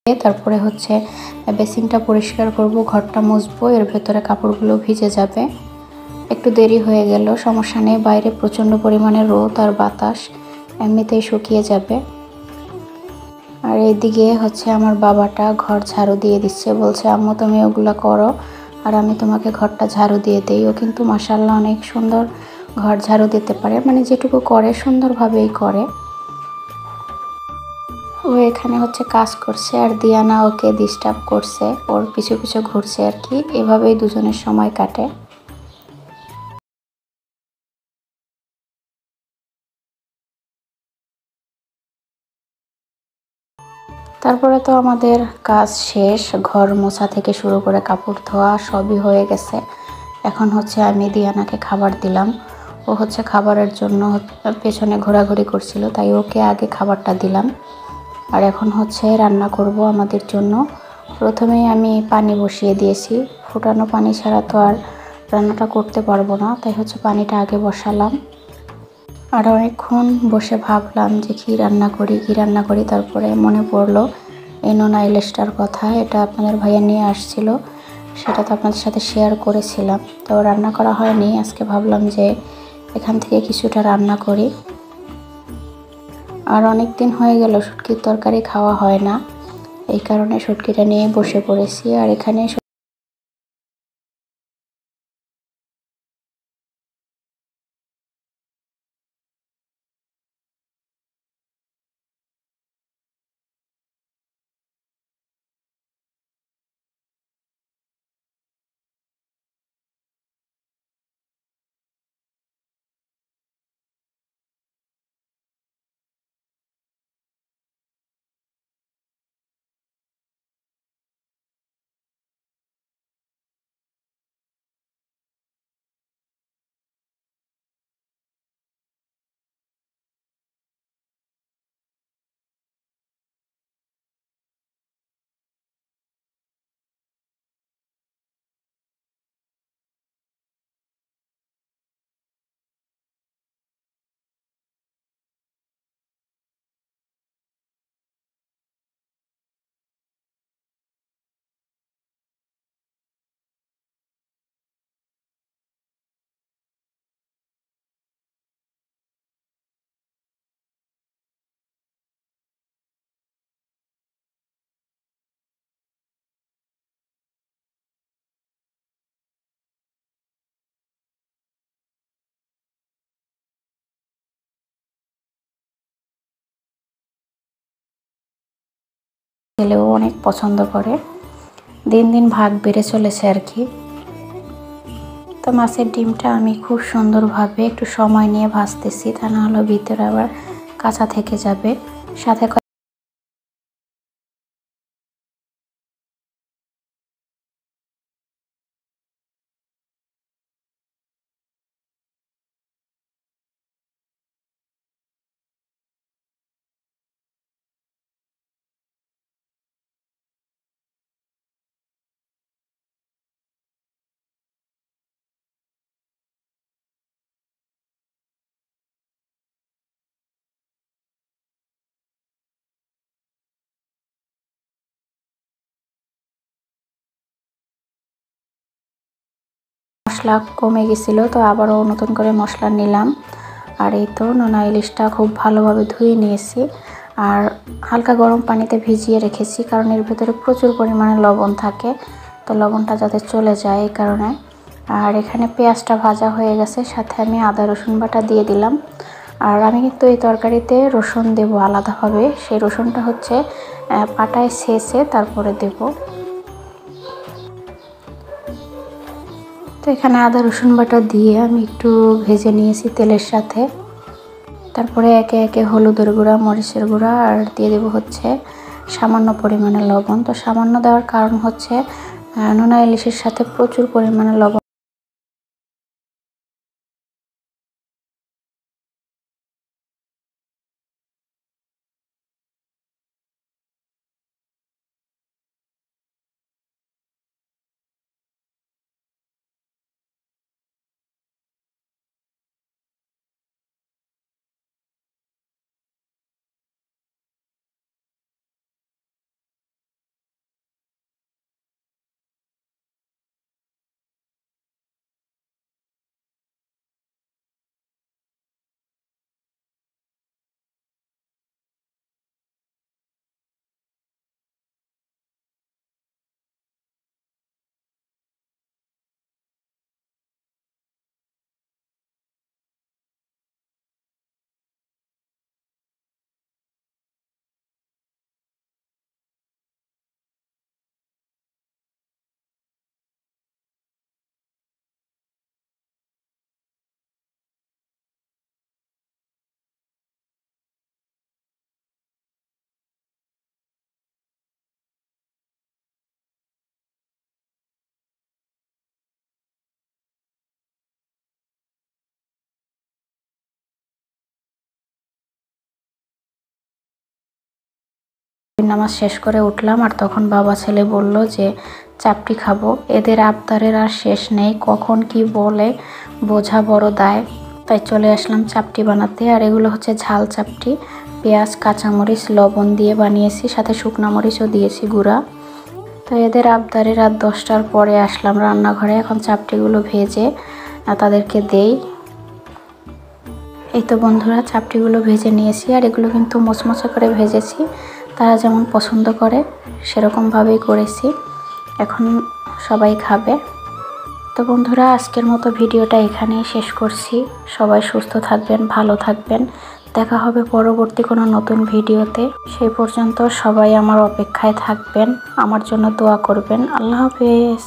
তারপরে হচ্ছে বেসিনটা পরিষ্কার করব, ঘরটা মুছবো, এর ভেতরে কাপড়গুলো ভিজে যাবে। একটু দেরি হয়ে গেল, সমস্যা নেই, বাইরে প্রচণ্ড পরিমাণে রোদ আর বাতাস, এমনিতেই শুকিয়ে যাবে। আর এইদিকে হচ্ছে আমার বাবাটা ঘর ঝাড়ু দিয়ে দিচ্ছে, বলছে আম্মু তুমি ওগুলো করো আর আমি তোমাকে ঘরটা ঝাড়ু দিয়ে দিই। ও কিন্তু মাশাআল্লাহ অনেক সুন্দর ঘর ঝাড়ু দিতে পারে, মানে যেটুকু করে সুন্দরভাবেই করে। ও এখানে হচ্ছে কাজ করছে আর দিয়ানা ওকে ডিস্টার্ব করছে, ওর পিছু পিছু ঘুরছে আর কি, এভাবেই দুজনের সময় কাটে। তারপরে তো আমাদের কাজ শেষ, ঘর মোছা থেকে শুরু করে কাপড় ধোয়া সবই হয়ে গেছে। এখন হচ্ছে আমি দিয়ানাকে খাবার দিলাম। ও হচ্ছে খাবারের জন্য পেছনে ঘোরাঘুরি করছিল, তাই ওকে আগে খাবারটা দিলাম। আর এখন হচ্ছে রান্না করব আমাদের জন্য। প্রথমেই আমি পানি বসিয়ে দিয়েছি, ফুটানো পানি ছাড়া তো আর রান্নাটা করতে পারবো না, তাই হচ্ছে পানিটা আগে বসালাম। আর অনেকক্ষণ বসে ভাবলাম যে কী রান্না করি। তারপরে মনে পড়লো এই নোনা ইলিশটার কথা, এটা আপনাদের ভাইয়া নিয়ে আসছিল, সেটা তো আপনাদের সাথে শেয়ার করেছিলাম। তো রান্না করা হয়নি, আজকে ভাবলাম যে এখান থেকে কিছুটা রান্না করি। আর অনেক দিন হয়ে গেল শুটকির তরকারি খাওয়া হয় না, এই কারণে শুটকিটা নিয়ে বসে পড়েছি। আর এখানে ছেলেও অনেক পছন্দ করে। দিন দিন ভাগ বেড়ে চলেছে আর কি। তো মাছের ডিমটা আমি খুব সুন্দরভাবে একটু সময় নিয়ে ভাজতেছি, তা না হলে ভিতরে আবার কাঁচা থেকে যাবে। সাথে মশলা কমে গেছিল, তো আবারও নতুন করে মশলা নিলাম। আর এই তো নোনা ইলিশটা খুব ভালোভাবে ধুয়ে নিয়েছি আর হালকা গরম পানিতে ভিজিয়ে রেখেছি, কারণ এর ভেতরে প্রচুর পরিমাণে লবণ থাকে, তো লবণটা যাতে চলে যায় এই কারণে। আর এখানে পেঁয়াজটা ভাজা হয়ে গেছে, সাথে আমি আদা রসুন বাটা দিয়ে দিলাম। আর আমি কিন্তু এই তরকারিতে রসুন দেব আলাদাভাবে, সেই রসুনটা হচ্ছে পাটায় ছেঁচে তারপরে দেব। তো এখানে আদা রসুন বাটা দিয়ে আমি একটু ভেজে নিয়েছি তেলের সাথে। তারপরে একে একে হলুদের গুঁড়া, মরিচের গুঁড়া আর দিয়ে দেবো হচ্ছে সামান্য পরিমাণে লবণ। তো সামান্য দেওয়ার কারণ হচ্ছে নোনা ইলিশের সাথে প্রচুর পরিমাণে লবণ নামাজ শেষ করে উঠলাম, আর তখন বাবা ছেলে বলল যে চাপটি খাবো। এদের আবদারের আর শেষ নেই, কখন কি বলে বোঝা বড় দায়। তাই চলে আসলাম চাপটি বানাতে। আর এগুলো হচ্ছে ঝাল চাপটি, পেঁয়াজ, কাঁচামরিচ, লবণ দিয়ে বানিয়েছি, সাথে শুকনো মরিচও দিয়েছি গুঁড়া। তো এদের আবদারে রাত 10টার পরে আসলাম রান্নাঘরে। এখন চাপটিগুলো ভেজে তাদেরকে দেই। এই তো বন্ধুরা, চাপটিগুলো ভেজে নিয়েছি, আর এগুলো কিন্তু মচমচে করে ভেজেছি, তারা যেমন পছন্দ করে সেরকমভাবেই করেছি। এখন সবাই খাবে। তো বন্ধুরা, আজকের মতো ভিডিওটা এখানেই শেষ করছি। সবাই সুস্থ থাকবেন, ভালো থাকবেন। দেখা হবে পরবর্তী কোনো নতুন ভিডিওতে। সেই পর্যন্ত সবাই আমার অপেক্ষায় থাকবেন, আমার জন্য দোয়া করবেন। আল্লাহ হাফেজ।